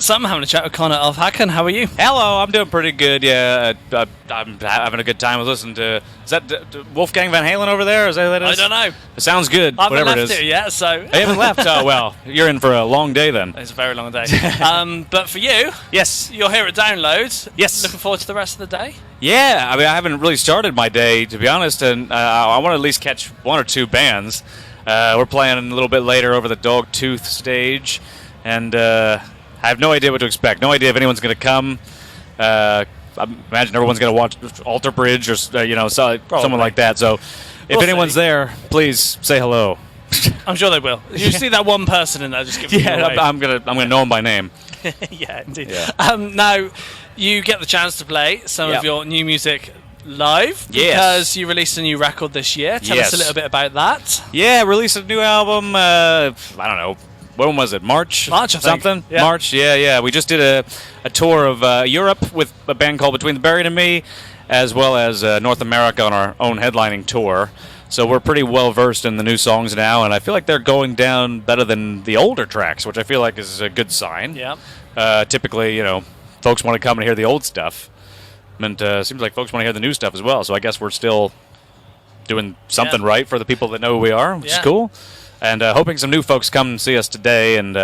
So I'm having a chat with Connor of Haken. How are you? Hello, I'm doing pretty good. Yeah, I'm having a good time listening to. Is that Wolfgang Van Halen over there? Is that what it is? I don't know. It sounds good. I haven't whatever left it is. it yet, so I haven't left. Oh well, you're in for a long day then. it's a very long day. But for you, Yes. you're here at Download. Yes. Looking forward to the rest of the day. Yeah, I mean, I haven't really started my day, to be honest, and I want to at least catch one or two bands. We're playing a little bit later over the Dogtooth stage, and I have no idea what to expect. No idea if anyone's going to come. I imagine everyone's going to watch Alter Bridge or someone like that. So if We'll anyone's see. there, please say hello. I'm sure they will. You see that one person in there, just give them away. I'm gonna know him by name. Yeah, indeed. Yeah. Now, you get the chance to play some of Yep. your new music live Yes. because you released a new record this year. Tell us Yes. a little bit about that. Yeah, released a new album. I don't know. When was it? March? March, I think. Something? Yeah. March, yeah. We just did a tour of Europe with a band called Between the Buried and Me, as well as North America on our own headlining tour. So we're pretty well versed in the new songs now, and I feel like they're going down better than the older tracks, which I feel like is a good sign. Yeah. Typically, folks want to come and hear the old stuff. And it seems like folks want to hear the new stuff as well, so I guess we're still doing something Yeah. right for the people that know who we are, which is Yeah. cool. And hoping some new folks come and see us today and,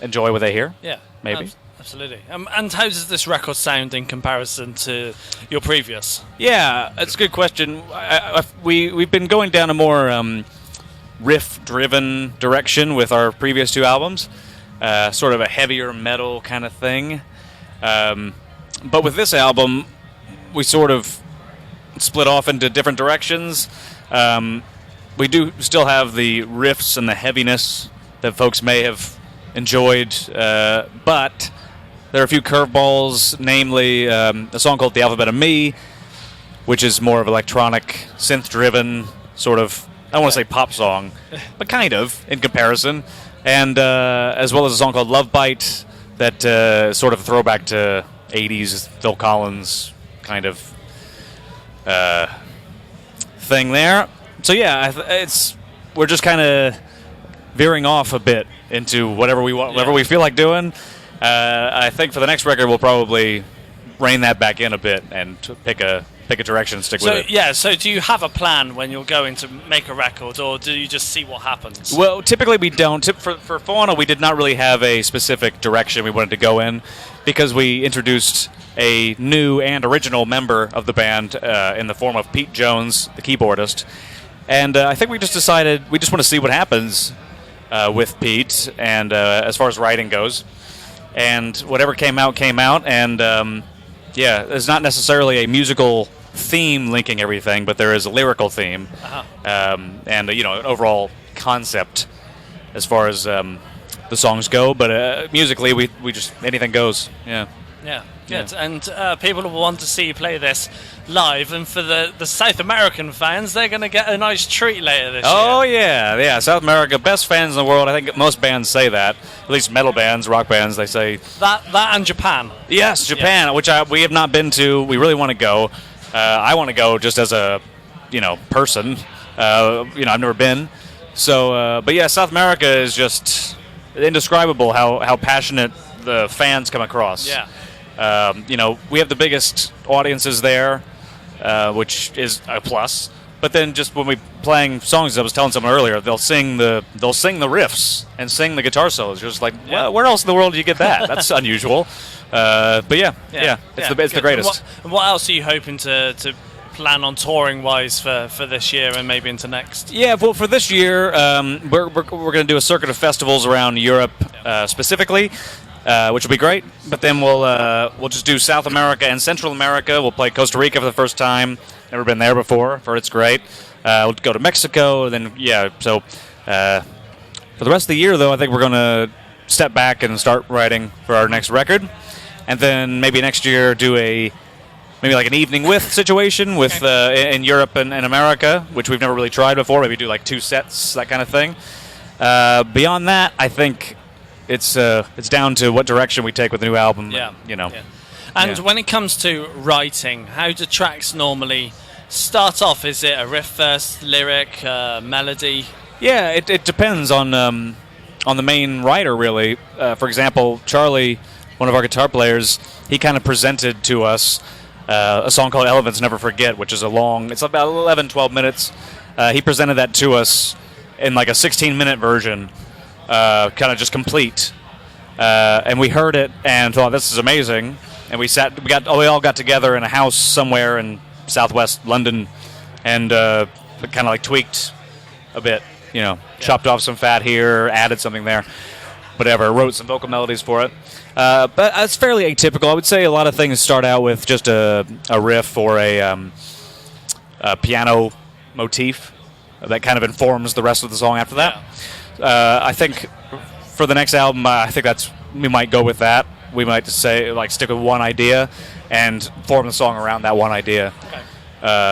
enjoy what they hear. Yeah. Maybe. Absolutely. And how does this record sound in comparison to your previous? Yeah, that's a good question. We've been going down a more riff-driven direction with our previous two albums, sort of a heavier metal kind of thing. But with this album, we sort of split off into different directions. We do still have the riffs and the heaviness that folks may have enjoyed, but there are a few curveballs, namely a song called The Alphabet of Me, which is more of electronic, synth-driven, sort of, I don't want to say pop song, but kind of, in comparison. And as well as a song called Love Bite, that sort of a throwback to 80s Phil Collins kind of thing there. So yeah, we're just kind of veering off a bit into whatever we want, whatever we feel like doing. I think for the next record we'll probably rein that back in a bit and pick a direction and stick with it. Yeah, so do you have a plan when you're going to make a record, or do you just see what happens? Well, typically we don't. For Fauna, we did not really have a specific direction we wanted to go in, because we introduced a new and original member of the band in the form of Pete Jones, the keyboardist. And I think we just decided we just want to see what happens with Pete, and as far as writing goes. And whatever came out, and there's not necessarily a musical theme linking everything, but there is a lyrical theme, and an overall concept as far as the songs go. But musically, we just anything goes. Yeah. Yeah, good. And people will want to see you play this live, and for the South American fans, they're going to get a nice treat later this year. Oh, yeah, South America, best fans in the world. I think most bands say that. At least metal bands, rock bands, they say. That and Japan. Yes, Japan, which we have not been to. We really want to go. I want to go just as a, person. I've never been. So, but yeah, South America is just indescribable how passionate the fans come across. Yeah. We have the biggest audiences there, which is a plus. But then just when we playing songs, I was telling someone earlier, they'll sing the riffs and sing the guitar solos. You're just like, well, where else in the world do you get that? That's unusual. But it's the greatest. And what else are you hoping to plan on touring wise for this year and maybe into next? Yeah, well, for this year, we're going to do a circuit of festivals around Europe specifically. Which will be great, but then we'll just do South America and Central America. We'll play Costa Rica for the first time. Never been there before. Heard it's great. We'll go to Mexico. Then So for the rest of the year, though, I think we're going to step back and start writing for our next record, and then maybe next year do maybe like an evening with situation with in Europe and America, which we've never really tried before. Maybe do like 2 sets, that kind of thing. Beyond that, I think it's down to what direction we take with the new album. Yeah. And when it comes to writing, how do tracks normally start off? Is it a riff first, lyric, melody? Yeah, it depends on on the main writer, really. For example, Charlie, one of our guitar players, he kind of presented to us a song called Elephants Never Forget, which is it's about 11, 12 minutes. He presented that to us in like a 16-minute version, kind of just complete. And we heard it and thought, this is amazing. And we all got together in a house somewhere in southwest London and kind of like tweaked a bit, chopped off some fat here, added something there, whatever, wrote some vocal melodies for it. But it's fairly atypical. I would say a lot of things start out with just a riff or a piano motif that kind of informs the rest of the song after that. I think for the next album, I think we might go with that. We might just say, stick with one idea and form the song around that one idea,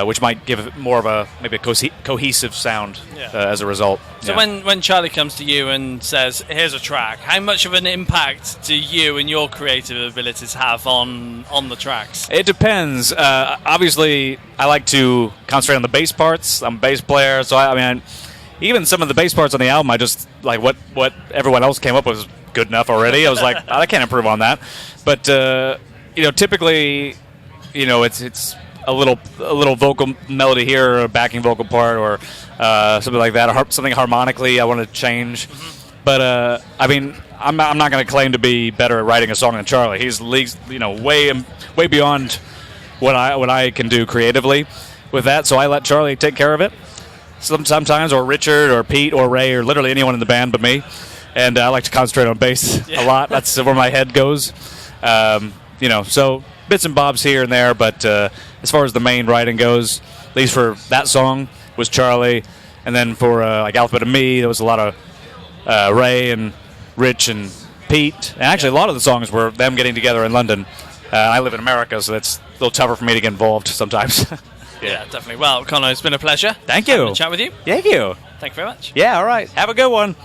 which might give it more of maybe a cohesive sound as a result. So when Charlie comes to you and says, here's a track, how much of an impact do you and your creative abilities have on the tracks? It depends. Obviously, I like to concentrate on the bass parts. I'm a bass player, so even some of the bass parts on the album, I just like what everyone else came up with was good enough already. I was like, I can't improve on that. But typically, it's a little vocal melody here, or a backing vocal part, or something like that, or something harmonically I want to change. Mm-hmm. But I'm not going to claim to be better at writing a song than Charlie. He's way beyond what I can do creatively with that. So I let Charlie take care of it. Sometimes, or Richard, or Pete, or Ray, or literally anyone in the band but me. And I like to concentrate on bass a lot. That's where my head goes. So bits and bobs here and there, but as far as the main writing goes, at least for that song, was Charlie. And then for Alphabet and Me, there was a lot of Ray and Rich and Pete. And actually, a lot of the songs were them getting together in London. I live in America, so it's a little tougher for me to get involved sometimes. Yeah, definitely. Well, Connor, it's been a pleasure. Thank you. Having a chat with you. Thank you. Thank you very much. Yeah, all right. Have a good one.